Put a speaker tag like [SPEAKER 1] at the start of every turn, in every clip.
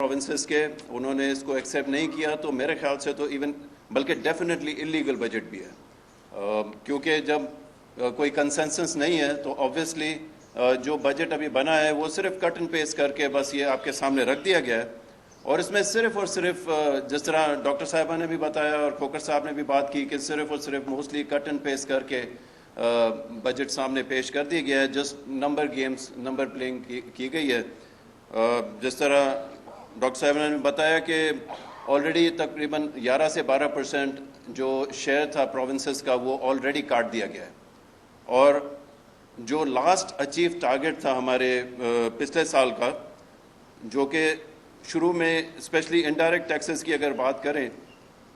[SPEAKER 1] Provinces के उन्होंने इसको एक्सेप्ट नहीं किया, तो मेरे ख्याल से तो इवन बल्कि डेफिनेटली इलीगल बजट भी है, क्योंकि जब कोई कंसेंसस नहीं है तो ऑब्वियसली जो बजट अभी बना है वो सिर्फ कट एंड पेस्ट करके बस ये आपके सामने रख दिया गया है। और इसमें सिर्फ और सिर्फ जिस तरह डॉक्टर साहिबा ने भी बताया और खोकर साहब ने भी बात की कि सिर्फ और सिर्फ मोस्टली कट एंड पेस्ट करके बजट सामने पेश कर दिया गया है, just number games, number playing की गई है। जिस तरह डॉक्टर साहब ने बताया कि ऑलरेडी तकरीबन 11 से 12% जो शेयर था प्रोविंसेस का वो ऑलरेडी काट दिया गया है। और जो लास्ट अचीव टारगेट था हमारे पिछले साल का, जो कि शुरू में स्पेशली इनडायरेक्ट टैक्सेस की अगर बात करें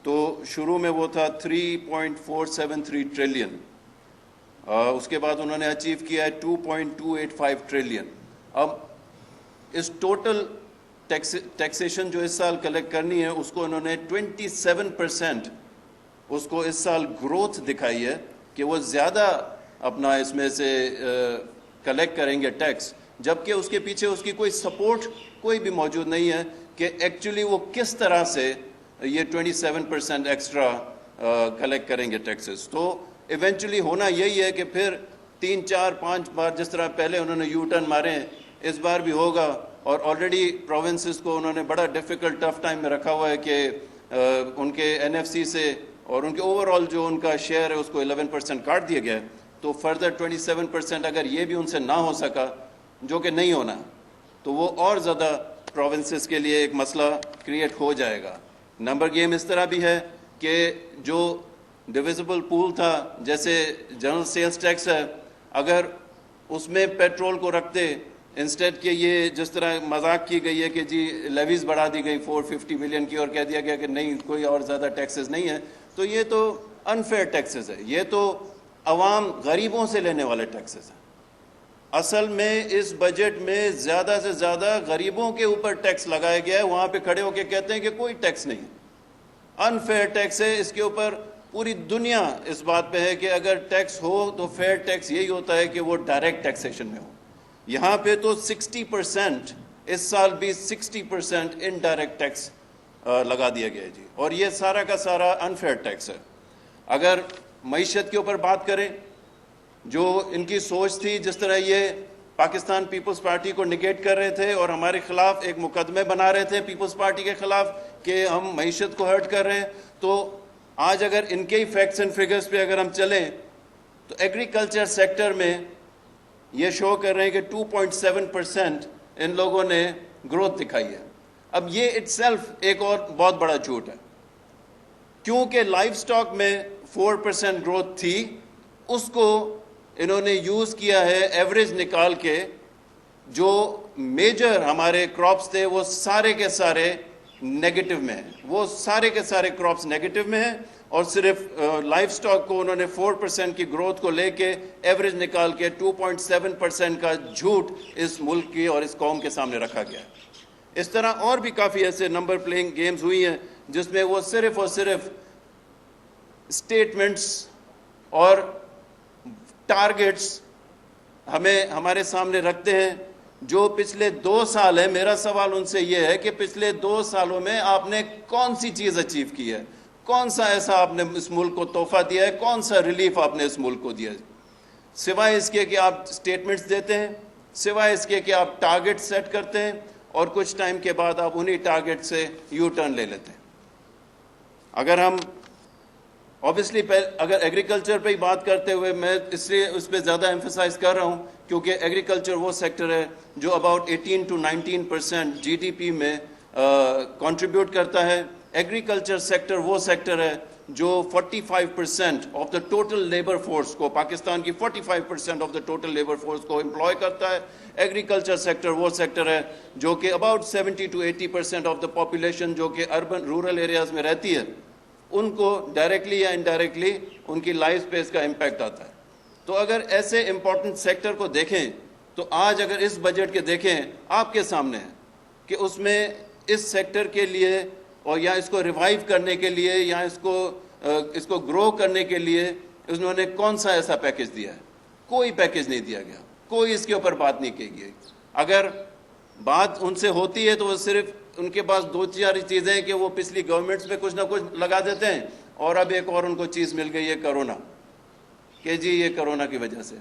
[SPEAKER 1] तो शुरू में वो था 3.473 ट्रिलियन, उसके बाद उन्होंने अचीव किया है 2.285 ट्रिलियन। अब इस टोटल टैक्सेशन जो इस साल कलेक्ट करनी है उसको इन्होंने 27% उसको इस साल ग्रोथ दिखाई है कि वो ज़्यादा अपना इसमें से कलेक्ट करेंगे टैक्स, जबकि उसके पीछे उसकी कोई सपोर्ट कोई भी मौजूद नहीं है कि एक्चुअली वो किस तरह से ये 27% एक्स्ट्रा कलेक्ट करेंगे टैक्सेस। तो इवेंचुअली होना यही है कि फिर 3, 4, 5 बार जिस तरह पहले उन्होंने यू टर्न मारे इस बार भी होगा। और ऑलरेडी प्रोविंसेस को उन्होंने बड़ा डिफ़िकल्ट टफ टाइम में रखा हुआ है कि उनके एनएफसी से और उनके ओवरऑल जो उनका शेयर है उसको 11% काट दिया गया है। तो फर्दर 27% अगर ये भी उनसे ना हो सका, जो कि नहीं होना, तो वो और ज़्यादा प्रोविंसेस के लिए एक मसला क्रिएट हो जाएगा। नंबर गेम इस तरह भी है कि जो डिविजिबल पूल था, जैसे जनरल सेल्स टैक्स है, अगर उसमें पेट्रोल को रखते इंस्टेड के ये जिस तरह मजाक की गई है कि जी लेवीज बढ़ा दी गई 450 बिलियन की और कह दिया गया कि नहीं कोई और ज़्यादा टैक्सेस नहीं है, तो ये तो अनफेयर टैक्सेस है, ये तो अवाम गरीबों से लेने वाले टैक्सेस हैं। असल में इस बजट में ज़्यादा से ज़्यादा गरीबों के ऊपर टैक्स लगाया गया है। वहाँ पे खड़े होकर कहते हैं कि कोई टैक्स नहीं है, अनफेयर टैक्स है। इसके ऊपर पूरी दुनिया इस बात पे है कि अगर टैक्स हो तो फेयर टैक्स यही होता है कि वो डायरेक्ट टैक्सेशन में हो। यहाँ पे तो 60%, इस साल भी 60% इनडायरेक्ट टैक्स लगा दिया गया है जी, और ये सारा का सारा अनफेयर टैक्स है। अगर मईशत के ऊपर बात करें, जो इनकी सोच थी, जिस तरह ये पाकिस्तान पीपल्स पार्टी को निगेट कर रहे थे और हमारे खिलाफ एक मुकदमे बना रहे थे पीपल्स पार्टी के खिलाफ कि हम मईशत को हर्ट कर रहे हैं, तो आज अगर इनके ही फैक्ट्स एंड फिगर्स पे अगर हम चलें तो एग्रीकल्चर सेक्टर में ये शो कर रहे हैं कि 2.7% इन लोगों ने ग्रोथ दिखाई है। अब ये इटसेल्फ एक और बहुत बड़ा झूठ है, क्योंकि लाइव स्टॉक में 4% ग्रोथ थी, उसको इन्होंने यूज़ किया है एवरेज निकाल के। जो मेजर हमारे क्रॉप्स थे वो सारे के सारे नेगेटिव में हैं, वो सारे के सारे क्रॉप्स नेगेटिव में हैं, और सिर्फ लाइव स्टॉक को उन्होंने 4% की ग्रोथ को लेके एवरेज निकाल के 2.7% का झूठ इस मुल्क की और इस कौम के सामने रखा गया। इस तरह और भी काफ़ी ऐसे नंबर प्लेइंग गेम्स हुई हैं जिसमें वो सिर्फ और सिर्फ स्टेटमेंट्स और टारगेट्स हमें हमारे सामने रखते हैं जो पिछले 2 साल है। मेरा सवाल उनसे ये है कि पिछले 2 सालों में आपने कौन सी चीज़ अचीव की है, कौन सा ऐसा आपने इस मुल्क को तोहफा दिया है, कौन सा रिलीफ आपने इस मुल्क को दिया है, सिवाय इसके कि आप स्टेटमेंट्स देते हैं, सिवाय इसके कि आप टारगेट सेट करते हैं और कुछ टाइम के बाद आप उन्हीं टारगेट से यू टर्न ले लेते हैं। अगर हम ऑब्वियसली अगर एग्रीकल्चर पे ही बात करते हुए मैं इसलिए उस पर ज़्यादा एम्फेसाइज कर रहा हूँ क्योंकि एग्रीकल्चर वो सेक्टर है जो अबाउट 18 to 19% जीडीपी में कंट्रीब्यूट करता है। एग्रीकल्चर सेक्टर वो सेक्टर है जो 45% of the total labour force को, पाकिस्तान की 45% of the total labour force को एम्प्लॉय करता है। एग्रीकल्चर सेक्टर वो सेक्टर है जो कि about 70 to 80% of the population जो कि अर्बन रूरल एरियाज़ में रहती है, उनको डायरेक्टली या इनडायरेक्टली उनकी लाइफ पे इसका इम्पैक्ट आता है। तो अगर ऐसे इम्पोर्टेंट सेक्टर को देखें तो आज अगर इस बजट के देखें आपके सामने है कि उसमें इस सेक्टर के लिए और या इसको रिवाइव करने के लिए या इसको ग्रो करने के लिए उन्होंने कौन सा ऐसा पैकेज दिया है। कोई पैकेज नहीं दिया गया, कोई इसके ऊपर बात नहीं की गई। अगर बात उनसे होती है तो वो सिर्फ ان کے پاس دو چار چیزیں کہ وہ پچھلی گورنمنٹس میں کچھ نہ کچھ لگا دیتے ہیں اور اب ایک اور ان کو چیز مل گئی ہے کرونا کہ جی یہ کرونا کی وجہ سے.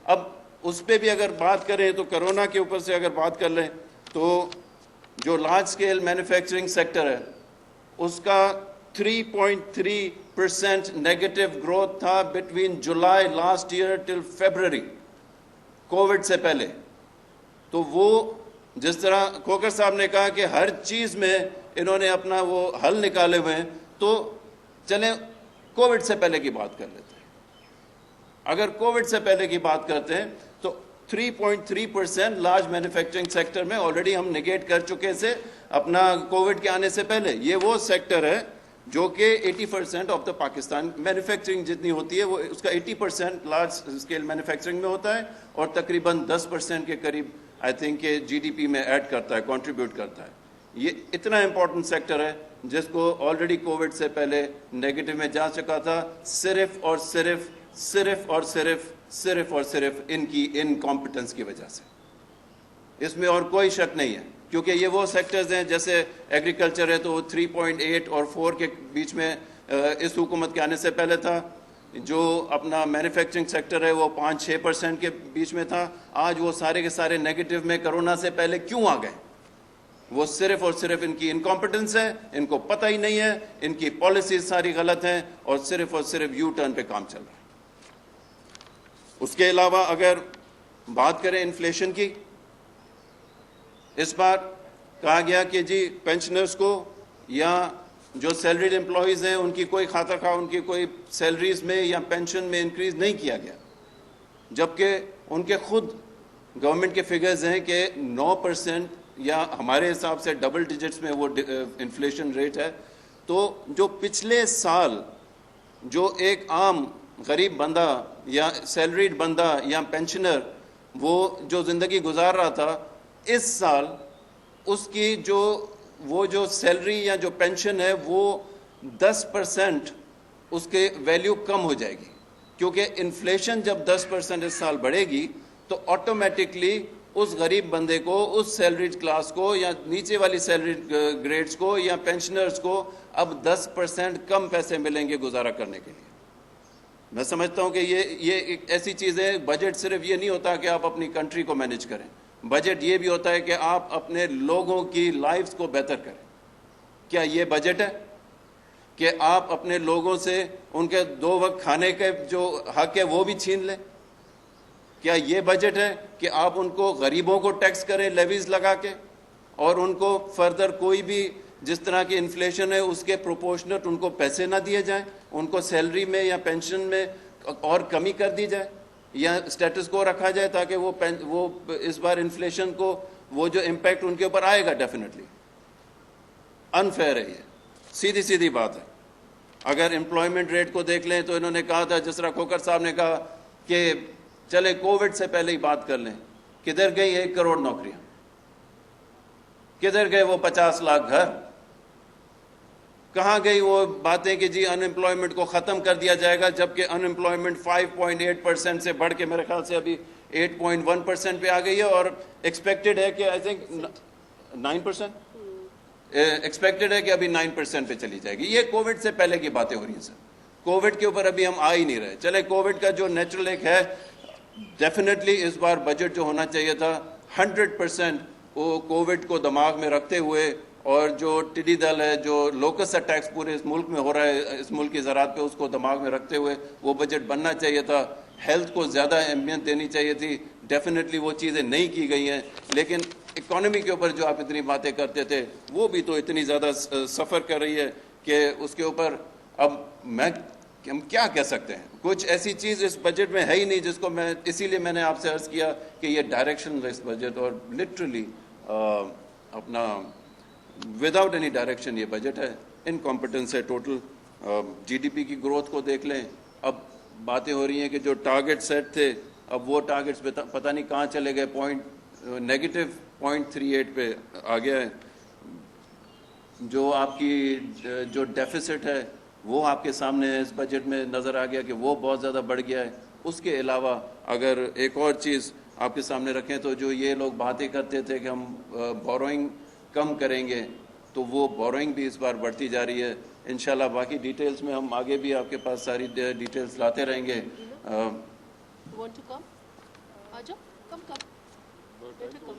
[SPEAKER 1] اب اس پہ بھی اگر بات کریں تو کرونا کے اوپر سے اگر بات کر لیں تو جو لارج اسکیل مینوفیکچرنگ سیکٹر ہے اس کا 3.3% نیگیٹو گروتھ تھا بٹوین جولائی لاسٹ ایئر ٹل فیبرری کووڈ سے پہلے. تو وہ جس طرح کھوکر صاحب نے کہا کہ ہر چیز میں انہوں نے اپنا وہ حل نکالے ہوئے ہیں تو چلیں کووڈ سے پہلے کی بات کر لیتے ہیں. اگر کووڈ سے پہلے کی بات کرتے ہیں تو 3.3% لارج مینوفیکچرنگ سیکٹر میں آلریڈی ہم نگیٹ کر چکے سے اپنا کووڈ کے آنے سے پہلے. یہ وہ سیکٹر ہے جو کہ 80% آف دا پاکستان مینوفیکچرنگ جتنی ہوتی ہے وہ اس کا 80% لارج اسکیل مینوفیکچرنگ میں ہوتا ہے اور تقریباً 10% کے قریب آئی تھنک کہ جی ڈی پی میں ایڈ کرتا ہے, کنٹریبیوٹ کرتا ہے. یہ اتنا امپورٹنٹ سیکٹر ہے جس کو آلریڈی کووڈ سے پہلے نیگیٹو میں جا چکا تھا صرف اور صرف ان کی انکمپٹنس کی وجہ سے. اس میں اور کوئی شک نہیں ہے کیونکہ یہ وہ سیکٹرز ہیں جیسے ایگریکلچر ہے تو 3.8 اور 4 کے بیچ میں اس حکومت کے آنے سے پہلے تھا. جو اپنا مینوفیکچرنگ سیکٹر ہے وہ 5-6% کے بیچ میں تھا. آج وہ سارے کے سارے نیگیٹو میں کرونا سے پہلے کیوں آ گئے؟ وہ صرف اور صرف ان کی انکمپٹنس ہے, ان کو پتہ ہی نہیں ہے, ان کی پالیسیز ساری غلط ہیں اور صرف یو ٹرن پہ کام چل رہا ہے. اس کے علاوہ اگر بات کریں انفلیشن کی, اس بار کہا گیا کہ جی پینشنرز کو یا جو سیلریڈ امپلائیز ہیں ان کی کوئی خاطر خواہ ان کی کوئی سیلریز میں یا پینشن میں انکریز نہیں کیا گیا, جبکہ ان کے خود گورنمنٹ کے فگرز ہیں کہ 9% یا ہمارے حساب سے ڈبل ڈیجٹس میں وہ انفلیشن ریٹ ہے. تو جو پچھلے سال جو ایک عام غریب بندہ یا سیلریڈ بندہ یا پینشنر وہ جو زندگی گزار رہا تھا, اس سال اس کی جو سیلری یا جو پینشن ہے وہ 10% اس کے ویلیو کم ہو جائے گی, کیونکہ انفلیشن جب 10% اس سال بڑھے گی تو آٹومیٹکلی اس غریب بندے کو, اس سیلریڈ کلاس کو یا نیچے والی سیلریڈ گریڈز کو یا پینشنرز کو اب 10% کم پیسے ملیں گے گزارا کرنے کے لیے. میں سمجھتا ہوں کہ یہ ایک ایسی چیز ہے. بجٹ صرف یہ نہیں ہوتا کہ آپ اپنی کنٹری کو مینیج کریں, بجٹ یہ بھی ہوتا ہے کہ آپ اپنے لوگوں کی لائفز کو بہتر کریں. کیا یہ بجٹ ہے کہ آپ اپنے لوگوں سے ان کے 2 وقت کھانے کے جو حق ہے وہ بھی چھین لیں؟ کیا یہ بجٹ ہے کہ آپ ان کو غریبوں کو ٹیکس کریں لیویز لگا کے اور ان کو فردر کوئی بھی جس طرح کی انفلیشن ہے اس کے پروپورشنٹ ان کو پیسے نہ دیے جائیں, ان کو سیلری میں یا پینشن میں اور کمی کر دی جائے یا اسٹیٹس کو رکھا جائے تاکہ وہ اس بار انفلیشن کو وہ جو امپیکٹ ان کے اوپر آئے گا ڈیفینیٹلی انفیئر ہے. یہ سیدھی بات ہے. اگر امپلائمنٹ ریٹ کو دیکھ لیں تو انہوں نے کہا تھا, جس طرح کھوکر صاحب نے کہا کہ چلے کووڈ سے پہلے ہی بات کر لیں, کدھر گئی 1 کروڑ نوکریاں, کدھر گئے وہ 50 لاکھ گھر, کہاں گئی وہ باتیں کہ جی ان امپلائمنٹ کو ختم کر دیا جائے گا, جبکہ ان امپلائمنٹ 5.8% سے بڑھ کے میرے خیال سے ابھی 8.1% پہ آ گئی ہے اور ایکسپیکٹڈ ہے کہ آئی تھنک 9% ایکسپیکٹڈ ہے کہ ابھی 9% پہ چلی جائے گی. یہ کووڈ سے پہلے کی باتیں ہو رہی ہیں سر, کووڈ کے اوپر ابھی ہم آ ہی نہیں رہے. چلے کووڈ کا جو نیچرل ایک ہے, ڈیفینیٹلی اس بار بجٹ جو ہونا چاہیے تھا 100% وہ کووڈ کو دماغ میں رکھتے ہوئے اور جو ٹڈی دل ہے جو لوکس اٹیکس پورے اس ملک میں ہو رہا ہے اس ملک کی زراعت پہ, اس کو دماغ میں رکھتے ہوئے وہ بجٹ بننا چاہیے تھا. ہیلتھ کو زیادہ اہمیت دینی چاہیے تھی. ڈیفینیٹلی وہ چیزیں نہیں کی گئی ہیں. لیکن اکانومی کے اوپر جو آپ اتنی باتیں کرتے تھے وہ بھی تو اتنی زیادہ سفر کر رہی ہے کہ اس کے اوپر اب ہم کیا کہہ سکتے ہیں. کچھ ایسی چیز اس بجٹ میں ہے ہی نہیں جس کو اسی لیے میں نے آپ سے عرض کیا کہ یہ ڈائریکشن لیس بجٹ اور لٹرلی اپنا وداؤٹ اینی ڈائریکشن یہ بجٹ ہے. انکمپٹنس ہے ٹوٹل. جی ڈی پی کی گروتھ کو دیکھ لیں, اب باتیں ہو رہی ہیں کہ جو ٹارگٹ سیٹ تھے اب وہ ٹارگٹس پتہ نہیں کہاں چلے گئے, -0.38 پہ آ گیا ہے. جو آپ کی جو ڈیفیسٹ ہے وہ آپ کے سامنے اس بجٹ میں نظر آ گیا کہ وہ بہت زیادہ بڑھ گیا ہے. اس کے علاوہ اگر ایک اور چیز آپ کے سامنے رکھیں تو جو یہ لوگ باتیں کرتے تھے کہ ہم بوروئنگ کم کریں گے تو وہ بورنگ بھی اس بار بڑھتی جا رہی ہے. انشاءاللہ باقی ڈیٹیلز میں ہم آگے بھی آپ کے پاس ساری ڈیٹیلز لاتے رہیں گے.
[SPEAKER 2] Want to come? Ajo, come. Better come.